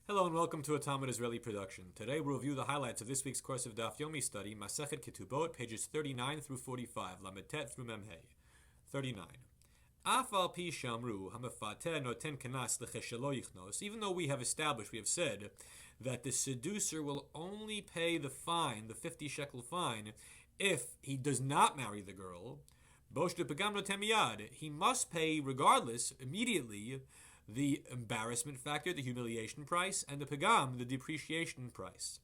Hello and welcome to a Talmud Israeli production. Today we'll review the highlights of this week's course of Daf Yomi study, Masechet Ketubot, pages 39 through 45, Lametet through Memhei. 39. Afal pi shamru hamafater noten kanas lecheshelo yichnos. Even though we have said, that the seducer will only pay the fine, the 50 shekel fine, if he does not marry the girl, bosh de pagam noten miyad. He must pay regardless, immediately, the embarrassment factor, the humiliation price, and the pagam, the depreciation price.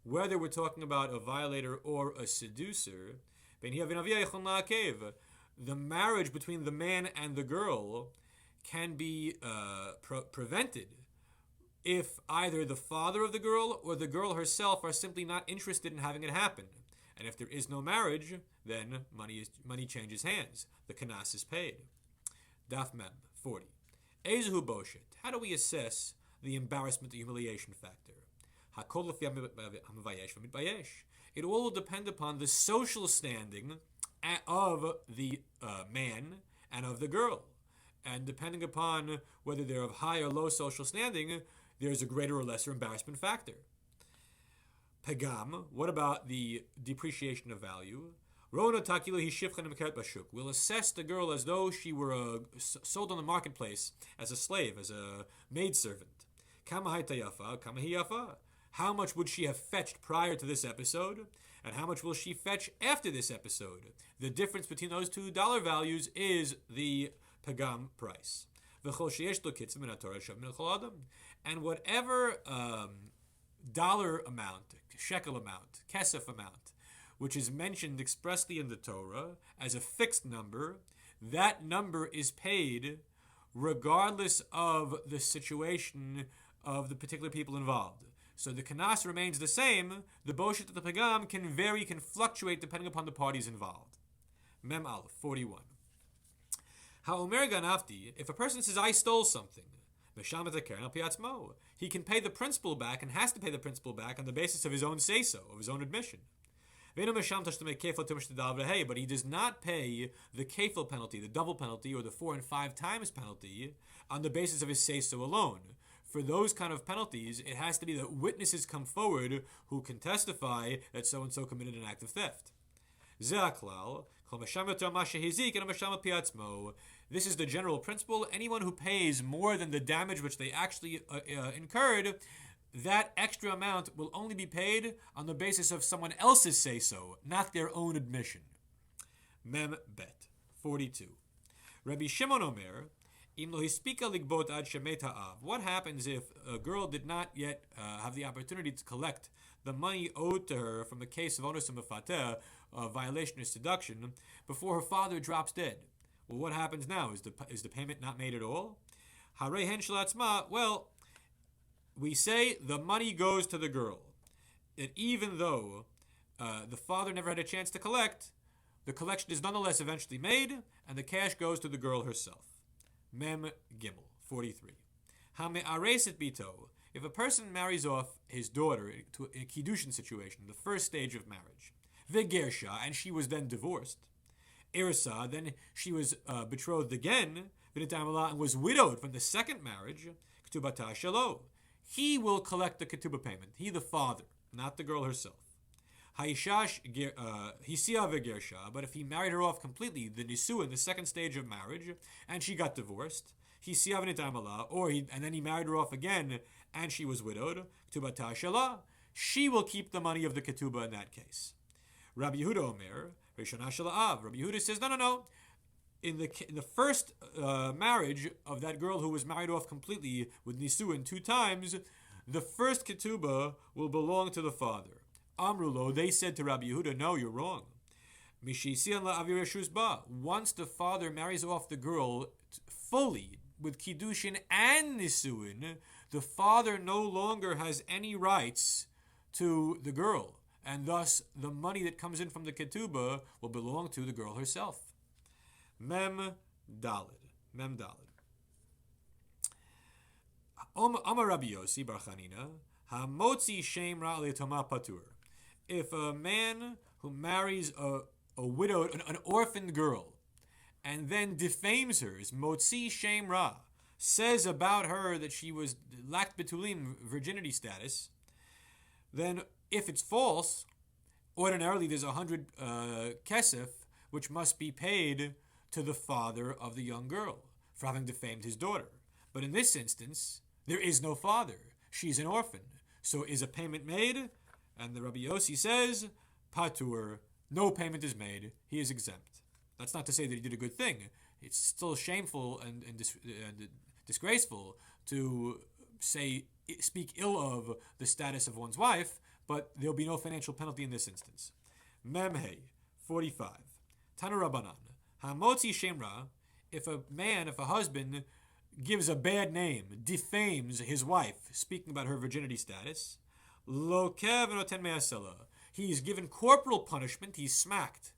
Whether we're talking about a violator or a seducer, the marriage between the man and the girl can be prevented if either the father of the girl or the girl herself are simply not interested in having it happen. And if there is no marriage, then money changes hands. The kanas is paid. Daf Mem 40. Ezehu Boshet. How do we assess the embarrassment, the humiliation factor? It all will depend upon the social standing of the man and of the girl. And depending upon whether they're of high or low social standing, there's a greater or lesser embarrassment factor. Pagam, what about the depreciation of value? We'll assess the girl as though she were sold on the marketplace as a slave, as a maidservant. How much would she have fetched prior to this episode? And how much will she fetch after this episode? The difference between those two dollar values is the pagam price. And whatever dollar amount, shekel amount, kesef amount, which is mentioned expressly in the Torah as a fixed number, that number is paid regardless of the situation of the particular people involved. So the kanas remains the same. The boshet of the pagam can vary, can fluctuate depending upon the parties involved. Mem Aleph 41. Ha'omer ganavti, if a person says, I stole something, he can pay the principal back and has to pay the principal back on the basis of his own say-so, of his own admission. But he does not pay the kefil penalty, the double penalty, or the 4 and 5 times penalty on the basis of his say-so alone. For those kind of penalties, it has to be that witnesses come forward who can testify that so-and-so committed an act of theft. This is the general principle. Anyone who pays more than the damage which they actually incurred, that extra amount will only be paid on the basis of someone else's say-so, not their own admission. Mem Bet 42. Rabbi Shimon Omer, what happens if a girl did not yet have the opportunity to collect the money owed to her from the case of onus u'mefater, violation or seduction, before her father drops dead? Well, what happens now? Is the payment not made at all? Harei hen shelatzma. Well, we say the money goes to the girl. That even though the father never had a chance to collect, the collection is nonetheless eventually made, and the cash goes to the girl herself. Mem Gimel 43. Hame'areset bito. If a person marries off his daughter to a kiddushin situation, the first stage of marriage, vegersha, and she was then divorced, irsa, then she was betrothed again, and was widowed from the second marriage, ketubata shelo. He will collect the ketubah payment. He, the father, not the girl herself. Haishash hisia vegersha, but if he married her off completely, the nisu in the second stage of marriage, and she got divorced, hisia v'nitamala, and then he married her off again, and she was widowed, ketubata shela, she will keep the money of the ketubah in that case. Rabbi Yehuda Omer, Rishonah shela'av. Rabbi Yehuda says, no. In the first marriage of that girl who was married off completely with nisuin 2 times, the first ketubah will belong to the father. Amrulo, they said to Rabbi Yehuda, no, you're wrong. Once the father marries off the girl fully with kiddushin and nisuin, the father no longer has any rights to the girl, and thus the money that comes in from the ketubah will belong to the girl herself. Mem Daled. Amar Rabbi Yossi Bar Chanina, Hamotzi Shem Ra Le'toma Patur. If a man who marries a widowed, an orphaned girl, and then defames her, is Motzi Shem Ra, says about her that she lacked betulim, virginity status, then if it's false, ordinarily there's 100 kesef, which must be paid to the father of the young girl for having defamed his daughter. But in this instance, there is no father. She's an orphan. So is a payment made? And the Rabbi Yossi says, patur, no payment is made. He is exempt. That's not to say that he did a good thing. It's still shameful and disgraceful to speak ill of the status of one's wife, but there'll be no financial penalty in this instance. Memhei 45. Tanu Rabbanan. Hamotzi Shemra. If a husband gives a bad name, defames his wife, speaking about her virginity status, Lokev noten me'asela. He is given corporal punishment. He's smacked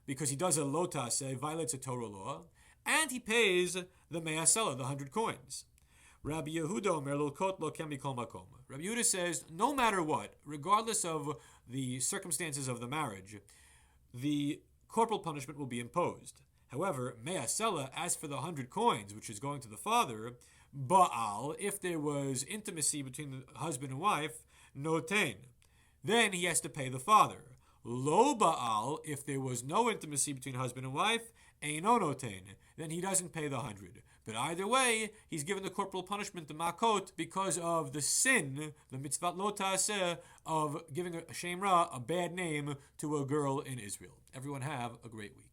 because he does a lotase, violates a Torah law, and he pays the me'asela, the 100 coins. Rabbi Yehuda Omer Lolkot lo kem mikol makom. Rabbi Yehuda says, no matter what, regardless of the circumstances of the marriage, the corporal punishment will be imposed. However, me'asela, as for the 100 coins, which is going to the father, ba'al, if there was intimacy between the husband and wife, notain, then he has to pay the father. Lo ba'al, if there was no intimacy between husband and wife, eino notain, then he doesn't pay the 100. But either way, he's given the corporal punishment, the makot, because of the sin, the mitzvot lo ta'aseh, of giving a shemra, a bad name, to a girl in Israel. Everyone have a great week.